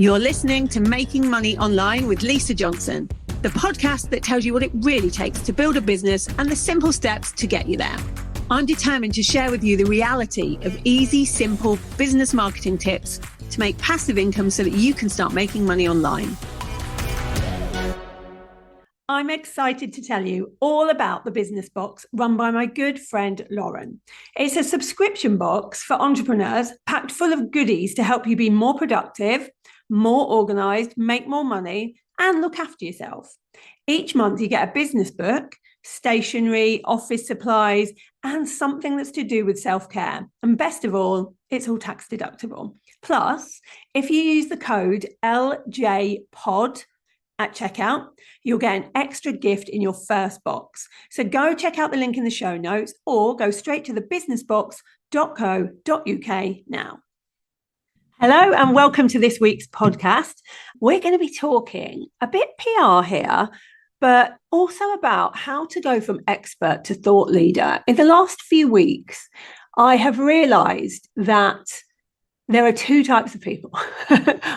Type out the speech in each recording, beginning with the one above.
You're listening to Making Money Online with Lisa Johnson, the podcast that tells you what it really takes to build a business and the simple steps to get you there. I'm determined to share with you the reality of easy, simple business marketing tips to make passive income so that you can start making money online. I'm excited to tell you all about the Business Box run by my good friend Lauren. It's a subscription box for entrepreneurs packed full of goodies to help you be more productive, more organized, make more money, and look after yourself. Each month you get a business book, stationery, office supplies, and something that's to do with self-care. And best of all, it's all tax deductible. Plus, if you use the code LJPOD at checkout, you'll get an extra gift in your first box. So go check out the link in the show notes or go straight to thebusinessbox.co.uk now. Hello and welcome to this week's podcast. We're going to be talking a bit PR here, but also about how to go from expert to thought leader. In the last few weeks, I have realized that there are two types of people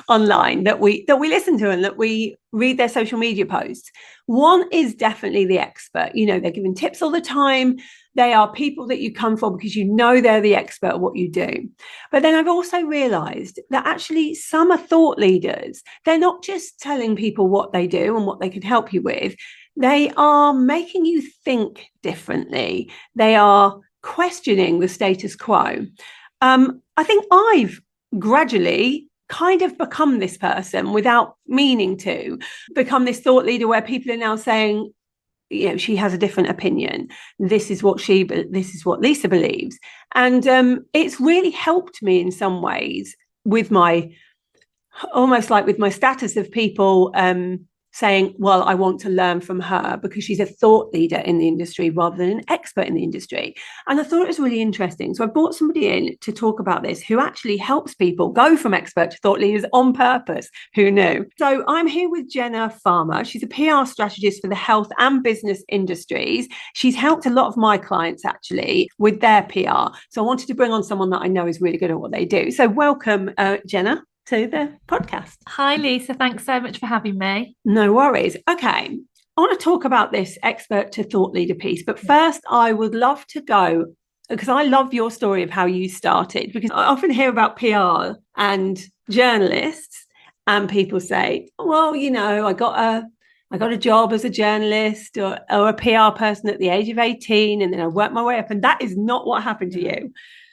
online that we listen to and that we read their social media posts. One is definitely the expert. You know, they're giving tips all the time. They are people that you come for because you know they're the expert at what you do. But then I've also realized that actually some are thought leaders. They're not just telling people what they do and what they can help you with. They are making you think differently. They are questioning the status quo. I think I've gradually kind of become this person without meaning to become this thought leader where people are now saying, you know, she has a different opinion. This is what Lisa believes. And it's really helped me in some ways with my status of people saying, well, I want to learn from her because she's a thought leader in the industry rather than an expert in the industry. And I thought it was really interesting. So I brought somebody in to talk about this who actually helps people go from expert to thought leaders on purpose. Who knew? So I'm here with Jenna Farmer. She's a PR strategist for the health and business industries. She's helped a lot of my clients actually with their PR. So I wanted to bring on someone that I know is really good at what they do. So welcome, Jenna, to the podcast. Hi, Lisa. Thanks so much for having me. No worries. Okay. I want to talk about this expert to thought leader piece. But first, I would love to go, because I love your story of how you started, because I often hear about PR and journalists and people say, well, you know, I got a job as a journalist or a PR person at the age of 18, and then I worked my way up. And that is not what happened to you.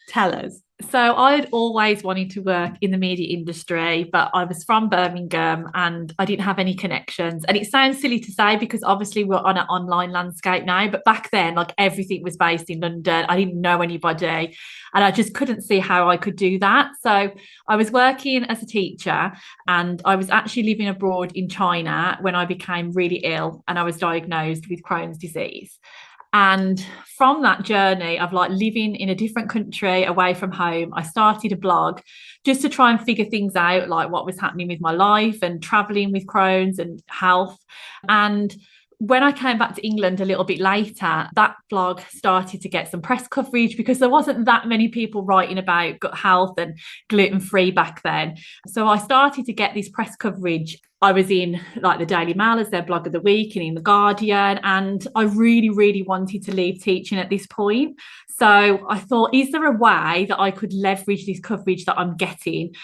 Tell us. So I had always wanted to work in the media industry, but I was from Birmingham and I didn't have any connections. And it sounds silly to say because obviously we're on an online landscape now, but back then, like everything was based in London. I didn't know anybody and I just couldn't see how I could do that. So I was working as a teacher and I was actually living abroad in China when I became really ill and I was diagnosed with Crohn's disease. And from that journey of like living in a different country away from home, I started a blog just to try and figure things out, like what was happening with my life and traveling with Crohn's and health. And when I came back to England a little bit later, that blog started to get some press coverage because there wasn't that many people writing about gut health and gluten-free back then. So I started to get this press coverage. I was in like the Daily Mail as their blog of the week and in the Guardian, and I really, really wanted to leave teaching at this point. So I thought, is there a way that I could leverage this coverage that I'm getting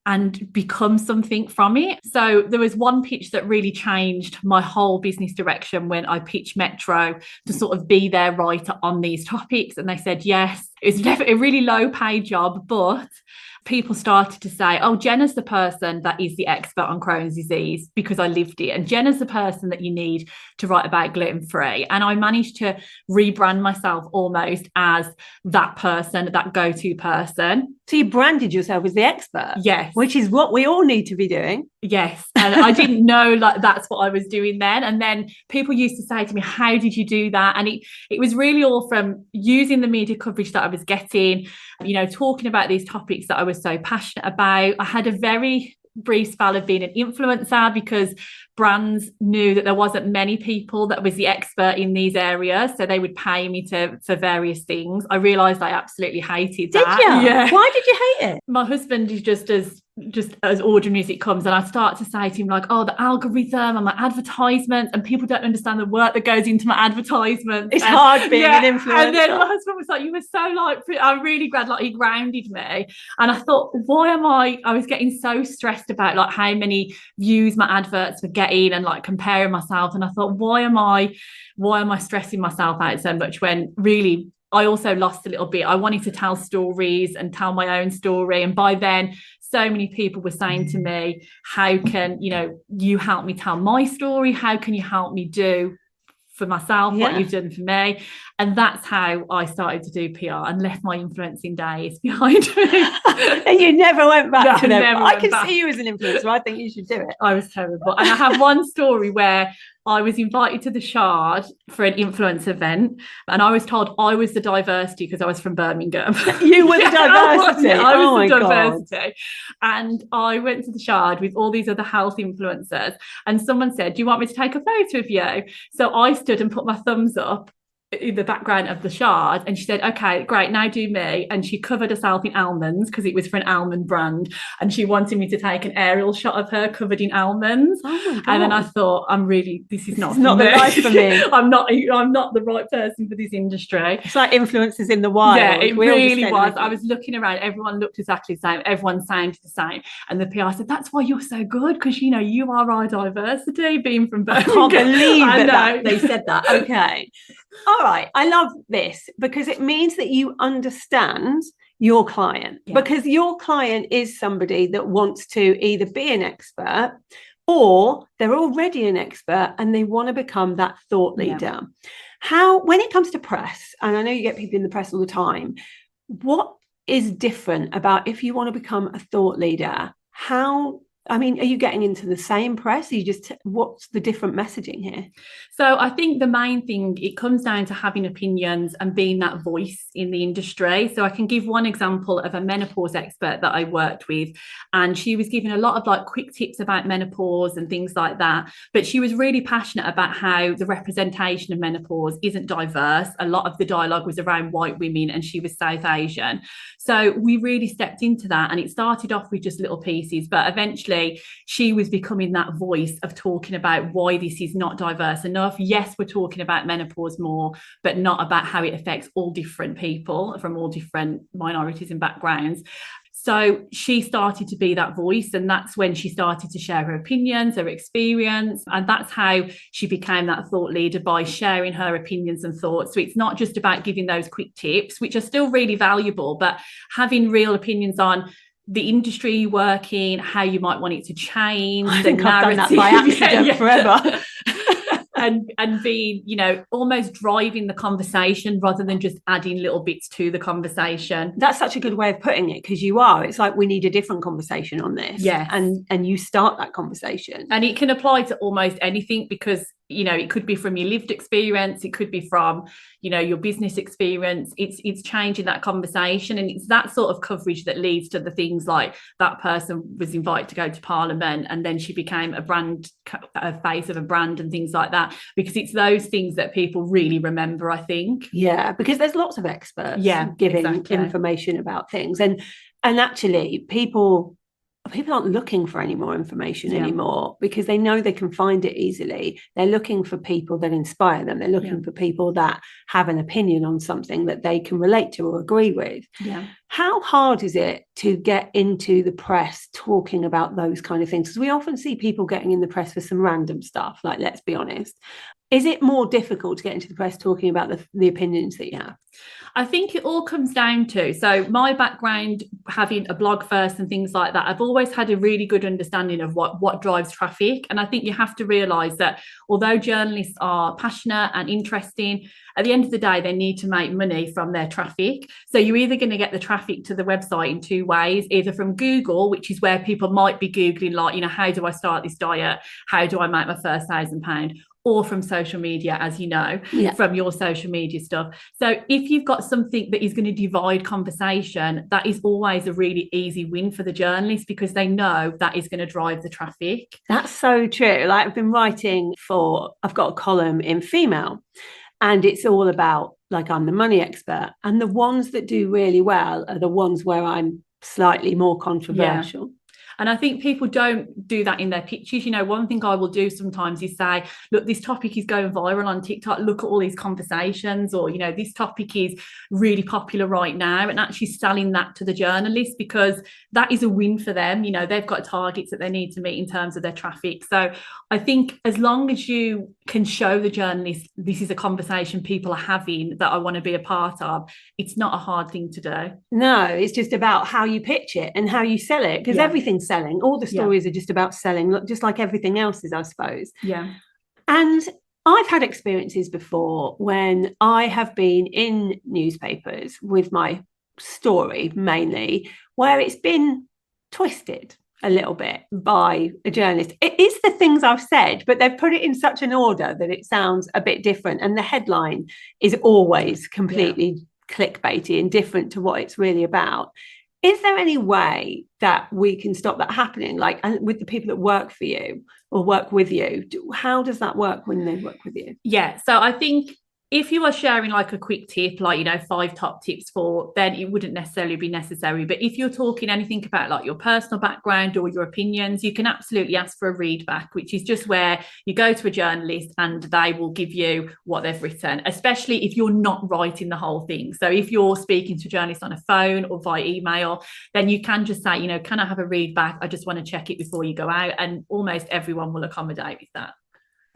and become something from it? So there was one pitch that really changed my whole business direction when I pitched Metro to sort of be their writer on these topics. And they said, yes, it's definitely a really low paid job, but people started to say, oh, Jenna's the person that is the expert on Crohn's disease because I lived it. And Jenna's the person that you need to write about gluten-free. And I managed to rebrand myself almost as that person, that go-to person. So you branded yourself as the expert? Yes. Which is what we all need to be doing. Yes. And I didn't know like that's what I was doing then. And then people used to say to me, how did you do that? And it was really all from using the media coverage that I was getting, you know, talking about these topics that I was so passionate about. I had a very brief spell of being an influencer because brands knew that there wasn't many people that was the expert in these areas, so they would pay me for various things. I realized I absolutely hated that. Did you? Yeah. Why did you hate it? My husband is just as just as ordinary as it comes, and I start to say to him like, oh, the algorithm and my advertisements, and people don't understand the work that goes into my advertisements. It's hard being an influencer. And then my husband was like, you were so like, I'm really glad, like he grounded me. And I thought, I was getting so stressed about like how many views my adverts were getting and like comparing myself, and I thought, why am I stressing myself out so much, when really I also lost a little bit. I wanted to tell stories and tell my own story. And by then, so many people were saying to me, how can, you help me tell my story? How can you help me do for myself what you've done for me? And that's how I started to do PR and left my influencing days behind me. And you never went back to them. I can see you as an influencer. I think you should do it. I was terrible. And I have one story where I was invited to the Shard for an influence event, and I was told I was the diversity because I was from Birmingham. You were the diversity. I was the diversity. And I went to the Shard with all these other health influencers, and someone said, do you want me to take a photo of you? So I stood and put my thumbs up in the background of the Shard, and she said, okay, great, now do me. And she covered herself in almonds because it was for an almond brand, and she wanted me to take an aerial shot of her covered in almonds. Oh my God. And then I thought, this is not the life for me. I'm not the right person for this industry. It's like influencers in the wild. Yeah, it really was. I was looking around, everyone looked exactly the same, everyone sounded the same, and the PR said, that's why you're so good, because you are our diversity, being from Birmingham. I can't believe that they said that. Okay. All right. I love this because it means that you understand your client, because your client is somebody that wants to either be an expert or they're already an expert and they want to become that thought leader. How, when it comes to press, and I know you get people in the press all the time, what is different about if you want to become a thought leader? Are you getting into the same press? What's the different messaging here? So I think the main thing, it comes down to having opinions and being that voice in the industry. So I can give one example of a menopause expert that I worked with, and she was giving a lot of like quick tips about menopause and things like that. But she was really passionate about how the representation of menopause isn't diverse. A lot of the dialogue was around white women, and she was South Asian. So we really stepped into that, and it started off with just little pieces, but eventually she was becoming that voice of talking about why this is not diverse enough. Yes, we're talking about menopause more, but not about how it affects all different people from all different minorities and backgrounds. So she started to be that voice, and that's when she started to share her opinions, her experience, and that's how she became that thought leader, by sharing her opinions and thoughts. So it's not just about giving those quick tips, which are still really valuable, but having real opinions on the industry you work in, how you might want it to change. I think I've done that by accident forever. and being, almost driving the conversation rather than just adding little bits to the conversation. That's such a good way of putting it, because it's like, we need a different conversation on this. Yes. And you start that conversation. And it can apply to almost anything, because it could be from your lived experience, it could be from your business experience. It's changing that conversation, and it's that sort of coverage that leads to the things like that person was invited to go to Parliament, and then she became a face of a brand and things like that, because it's those things that people really remember, I think. Yeah, because there's lots of experts giving information about things, and actually people aren't looking for any more information anymore, because they know they can find it easily. They're looking for people that inspire them. They're looking for people that have an opinion on something that they can relate to or agree with. Yeah. How hard is it to get into the press talking about those kind of things? Because we often see people getting in the press for some random stuff, like, let's be honest. Is it more difficult to get into the press talking about the opinions that you have? I think it all comes down to, so my background, having a blog first and things like that, I've always had a really good understanding of what drives traffic. And I think you have to realise that although journalists are passionate and interesting, at the end of the day, they need to make money from their traffic. So you're either going to get the traffic to the website in two ways, either from Google, which is where people might be Googling, like, how do I start this diet? How do I make my first £1,000? Or from social media, as you know, from your social media stuff. So if you've got something that is going to divide conversation, that is always a really easy win for the journalist, because they know that is going to drive the traffic. That's so true. Like, I've been writing I've got a column in Female, and it's all about, like, I'm the money expert. And the ones that do really well are the ones where I'm slightly more controversial. And I think people don't do that in their pitches. You know, one thing I will do sometimes is say, look, this topic is going viral on TikTok. Look at all these conversations, or, you know, this topic is really popular right now, and actually selling that to the journalist, because that is a win for them. You know, they've got targets that they need to meet in terms of their traffic. So I think as long as you can show the journalist this is a conversation people are having that I want to be a part of, it's not a hard thing to do. No, it's just about how you pitch it and how you sell it, because everything's selling. All the stories are just about selling, just like everything else is, I suppose. Yeah. And I've had experiences before when I have been in newspapers with my story mainly, where it's been twisted a little bit by a journalist. It is the things I've said, but they've put it in such an order that it sounds a bit different. And the headline is always completely clickbaity and different to what it's really about. Is there any way that we can stop that happening? Like, with the people that work for you or work with you, how does that work when they work with you? Yeah. So I think if you are sharing like a quick tip, like, you know, 5 top tips for, then it wouldn't necessarily be necessary. But if you're talking anything about like your personal background or your opinions, you can absolutely ask for a read back, which is just where you go to a journalist and they will give you what they've written, especially if you're not writing the whole thing. So if you're speaking to a journalist on a phone or via email, then you can just say, you know, can I have a read back? I just want to check it before you go out. And almost everyone will accommodate with that.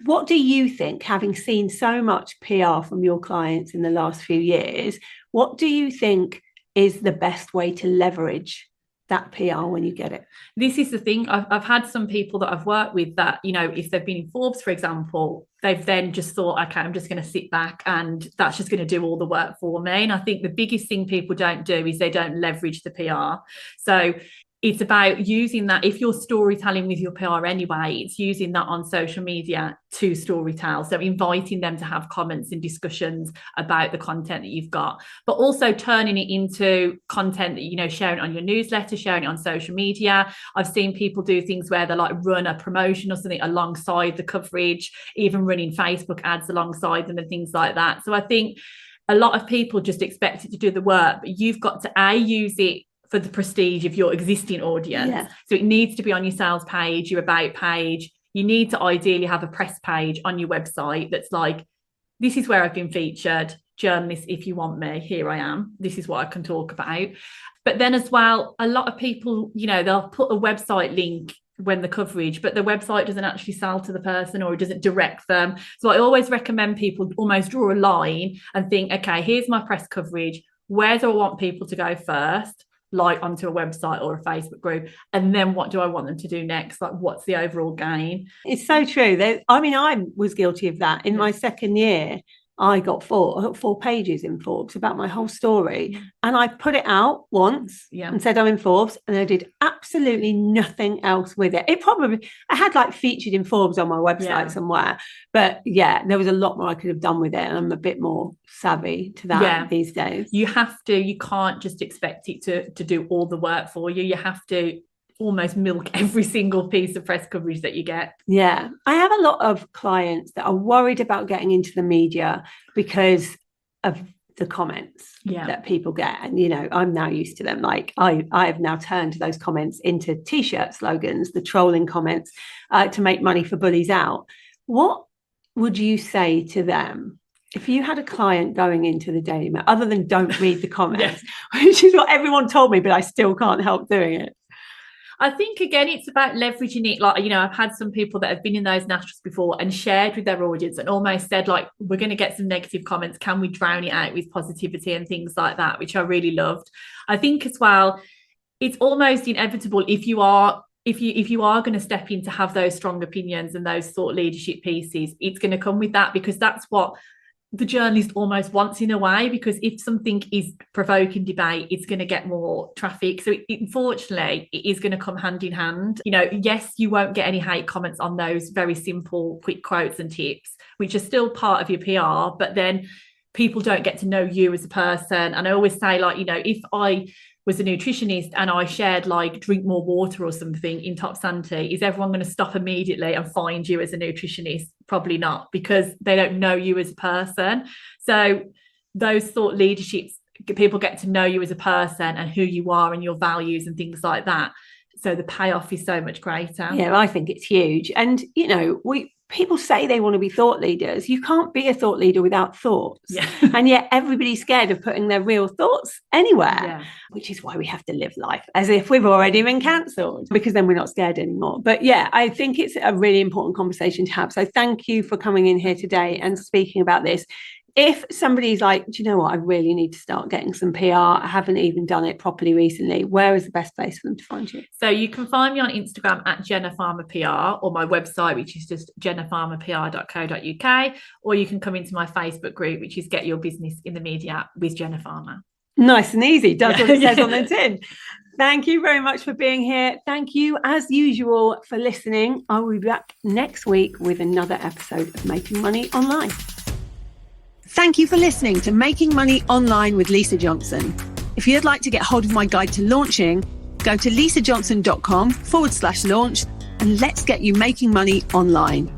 What do you think, having seen so much PR from your clients in the last few years, what do you think is the best way to leverage that PR when you get it? This is the thing. I've had some people that I've worked with that, you know, if they've been in Forbes, for example, they've then just thought, okay, I'm just going to sit back and that's just going to do all the work for me. And I think the biggest thing people don't do is they don't leverage the PR. So it's about using that. If you're storytelling with your PR anyway, it's using that on social media to storytell. So inviting them to have comments and discussions about the content that you've got, but also turning it into content that, you know, sharing it on your newsletter, sharing it on social media. I've seen people do things where they like run a promotion or something alongside the coverage, even running Facebook ads alongside them and things like that. So I think a lot of people just expect it to do the work, but you've got to use it for the prestige of your existing audience. Yeah. So it needs to be on your sales page, your about page. You need to ideally have a press page on your website that's like, this is where I've been featured. Journalists, if you want me, here I am. This is what I can talk about. But then as well, a lot of people, you know, they'll put a website link when the coverage, but the website doesn't actually sell to the person or it doesn't direct them. So I always recommend people almost draw a line and think, okay, here's my press coverage. Where do I want people to go first? Like onto a website or a Facebook group, and then what do I want them to do next? Like, what's the overall gain? It's so true. I mean, I was guilty of that in my second year. I got 4 pages in Forbes about my whole story, and I put it out once and said I'm in Forbes, and I did absolutely nothing else with it. I had like featured in Forbes on my website somewhere, but there was a lot more I could have done with it, and I'm a bit more savvy to that these days. You can't just expect it to do all the work for you. You have to almost milk every single piece of press coverage that you get. Yeah. I have a lot of clients that are worried about getting into the media because of the comments that people get. And, you know, I'm now used to them. Like I have now turned those comments into T-shirt slogans, the trolling comments, to make money for bullies out. What would you say to them if you had a client going into the Daily Mail, other than don't read the comments, which is what everyone told me, but I still can't help doing it? I think, again, it's about leveraging it. Like, you know, I've had some people that have been in those nationals before and shared with their audience and almost said, like, we're going to get some negative comments. Can we drown it out with positivity and things like that, which I really loved. I think as well, it's almost inevitable if you are going to step in to have those strong opinions and those thought leadership pieces, it's going to come with that, because that's what the journalist almost wants in a way, because if something is provoking debate, it's going to get more traffic. So unfortunately, it is going to come hand in hand. You know, yes, you won't get any hate comments on those very simple, quick quotes and tips, which are still part of your PR, but then people don't get to know you as a person. And I always say, like, you know, if I was a nutritionist and I shared like drink more water or something in Top Santi, is everyone going to stop immediately and find you as a nutritionist? Probably not, because they don't know you as a person. So those thought leaderships, people get to know you as a person and who you are and your values and things like that. So the payoff is so much greater. Yeah, I think it's huge. And, you know, people say they want to be thought leaders. You can't be a thought leader without thoughts. Yeah. And yet everybody's scared of putting their real thoughts anywhere, which is why we have to live life as if we've already been cancelled, because then we're not scared anymore. But yeah, I think it's a really important conversation to have. So thank you for coming in here today and speaking about this. If somebody's like, do you know what, I really need to start getting some PR, I haven't even done it properly recently, where is the best place for them to find you? So you can find me on Instagram at Jenna Farmer PR, or my website, which is just jennafarmerpr.co.uk, or you can come into my Facebook group, which is Get Your Business in the Media with Jenna Farmer. Nice and easy, does what it says on the tin. Thank you very much for being here. Thank you, as usual, for listening. I will be back next week with another episode of Making Money Online. Thank you for listening to Making Money Online with Lisa Johnson. If you'd like to get hold of my guide to launching, go to lisajohnson.com/launch and let's get you making money online.